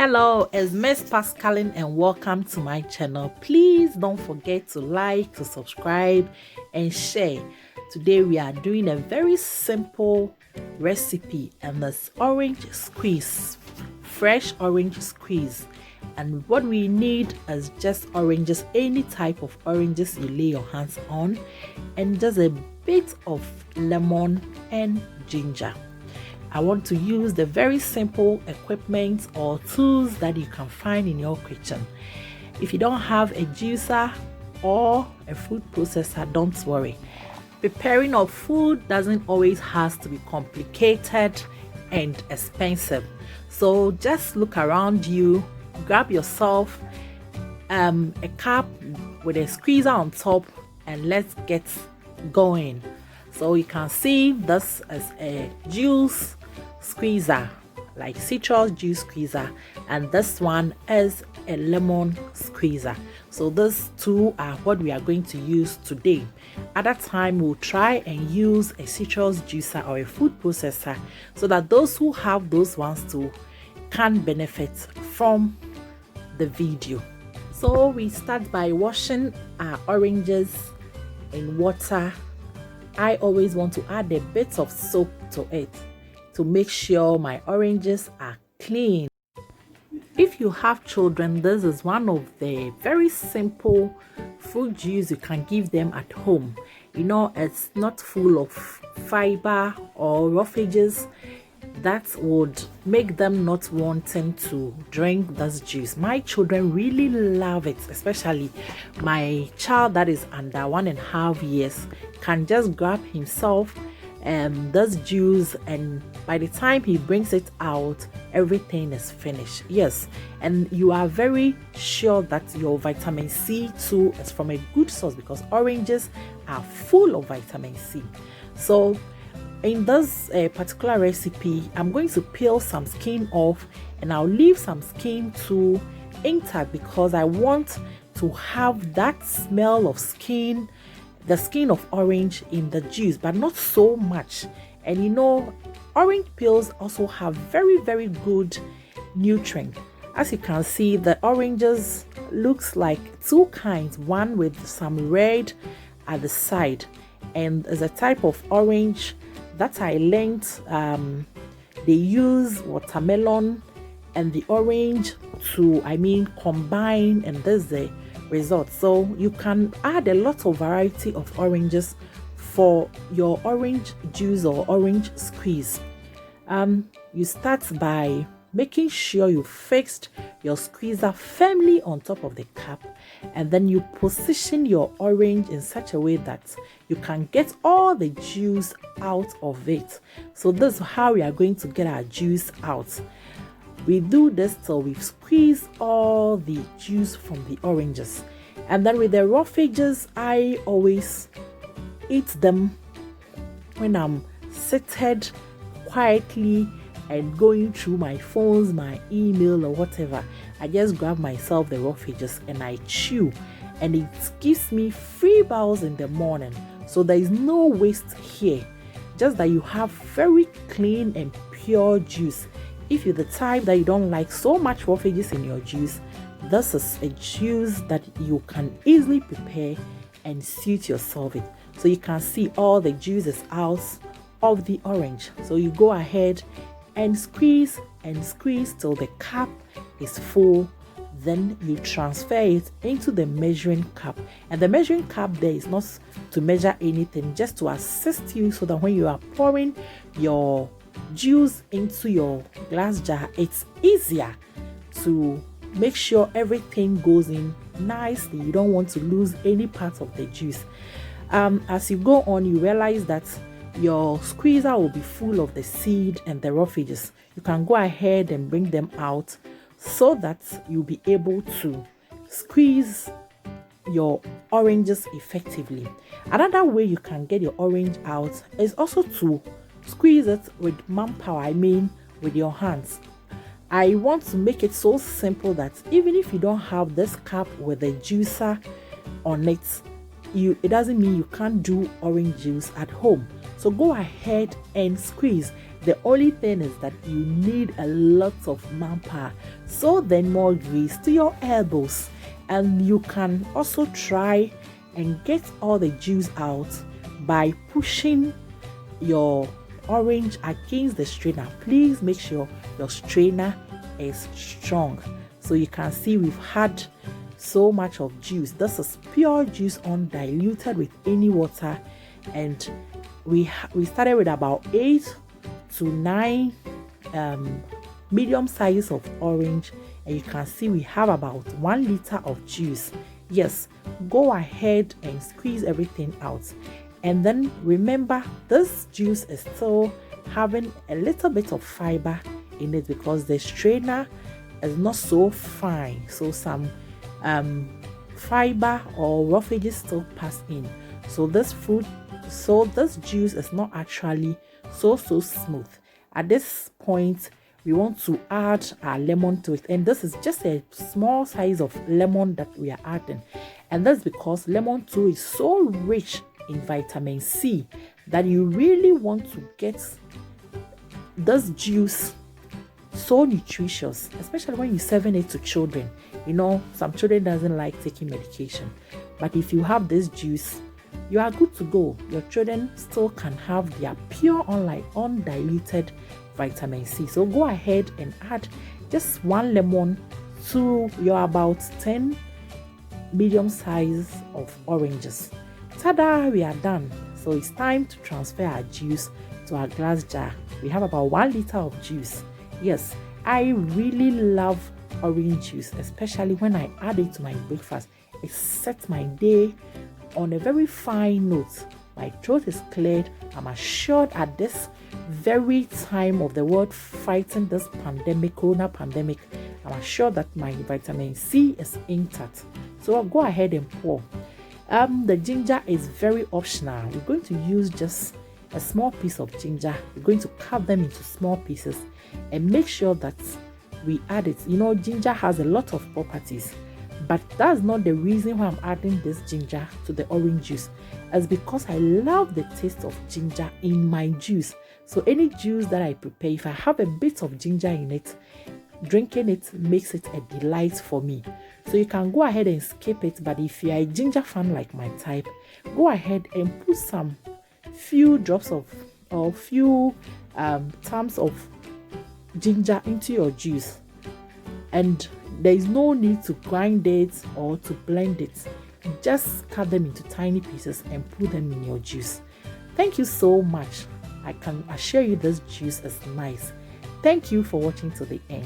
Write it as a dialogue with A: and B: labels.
A: Hello, it's Miss Pascaline and welcome to my channel. Please don't forget to like, to subscribe and share. Today we are doing a very simple recipe and this orange squeeze, fresh orange squeeze. And what we need is just oranges, any type of oranges you lay your hands on, and just a bit of lemon and ginger. I want to use the very simple equipment or tools that you can find in your kitchen. If you don't have a juicer or a food processor, don't worry. Preparing of food doesn't always have to be complicated and expensive. So just look around you, grab yourself a cup with a squeezer on top, and let's get going. So you can see this is a juice squeezer, like citrus juice squeezer, and this one is a lemon squeezer. So these two are what we are going to use today. At that time we'll try and use a citrus juicer or a food processor so that those who have those ones too can benefit from the video. So we start by washing our oranges in water. I always want to add a bit of soap to it to make sure my oranges are clean. If you have children, this is one of the very simple fruit juice you can give them at home. You know, it's not full of fiber or roughages that would make them not wanting to drink this juice. My children really love it, especially my child that is under 1.5 years can just grab himself this juice, and by the time he brings it out, everything is finished. Yes, and you are very sure that your vitamin C too is from a good source because oranges are full of vitamin C. So in this particular recipe, I'm going to peel some skin off and I'll leave some skin to intact because I want to have that smell of skin, the skin of orange in the juice, but not so much. And you know, orange peels also have very good nutrient. As you can see, the oranges looks like two kinds, one with some red at the side, and as a type of orange that I learned, they use watermelon and the orange to combine, and this is the result. So you can add a lot of variety of oranges for your orange juice or orange squeeze. You start by making sure you fixed your squeezer firmly on top of the cup, and then you position your orange in such a way that you can get all the juice out of it. So this is how we are going to get our juice out. We do this till we've squeezed all the juice from the oranges. And then with the roughages, I always eat them when I'm seated quietly and going through my phones, my email or whatever. I just grab myself the roughages and I chew, and it gives me 3 bowels in the morning. So there is no waste here, just that you have very clean and pure juice. If you're the type that you don't like so much roughages in your juice, this is a juice that you can easily prepare and suit yourself with. So you can see all the juices out of the orange. So you go ahead and squeeze till the cup is full. Then you transfer it into the measuring cup, and the measuring cup there is not to measure anything, just to assist you so that when you are pouring your juice into your glass jar, it's easier to make sure everything goes in nicely. You don't want to lose any part of the juice. As you go on, you realize that your squeezer will be full of the seed and the roughages. You can go ahead and bring them out so that you'll be able to squeeze your oranges effectively. Another way you can get your orange out is also to squeeze it with manpower, with your hands. I want to make it so simple that even if you don't have this cup with a juicer on it, it doesn't mean you can't do orange juice at home. So go ahead and squeeze, The only thing is that you need a lot of manpower. So then more grease to your elbows, and you can also try and get all the juice out by pushing your orange against the strainer. Please make sure your strainer is strong. So you can see we've had so much of juice. This is pure juice undiluted with any water, and we started with about 8 to 9 medium sizes of orange, and you can see we have about 1 liter of juice. Yes, go ahead and squeeze everything out, and then remember this juice is still having a little bit of fiber in it because the strainer is not so fine, so some fiber or roughages still pass in. So this juice is not actually so smooth. At this point, we want to add our lemon to it, and this is just a small size of lemon that we are adding, and that's because lemon too is so rich in vitamin C that you really want to get this juice so nutritious, especially when you're serving it to children. You know, some children doesn't like taking medication, but if you have this juice, you are good to go. Your children still can have their pure undiluted vitamin C. So go ahead and add just 1 lemon to your about 10 medium size of oranges. Ta-da, we are done. So it's time to transfer our juice to our glass jar. We have about 1 liter of juice. Yes, I really love orange juice, especially when I add it to my breakfast. It sets my day on a very fine note. My throat is cleared. I'm assured at this very time of the world fighting this corona pandemic, I'm assured that my vitamin C is intact. So I'll go ahead and pour. The ginger is very optional. We're going to use just a small piece of ginger. We're going to cut them into small pieces and make sure that we add it. You know, ginger has a lot of properties, but that's not the reason why I'm adding this ginger to the orange juice. It's because I love the taste of ginger in my juice. So any juice that I prepare, if I have a bit of ginger in it, drinking it makes it a delight for me. So you can go ahead and skip it, but if you're a ginger fan like my type, go ahead and put some few drops of or few tums of ginger into your juice, and there is no need to grind it or to blend it. Just cut them into tiny pieces and put them in your juice. Thank you so much. I can assure you this juice is nice. Thank you for watching to the end.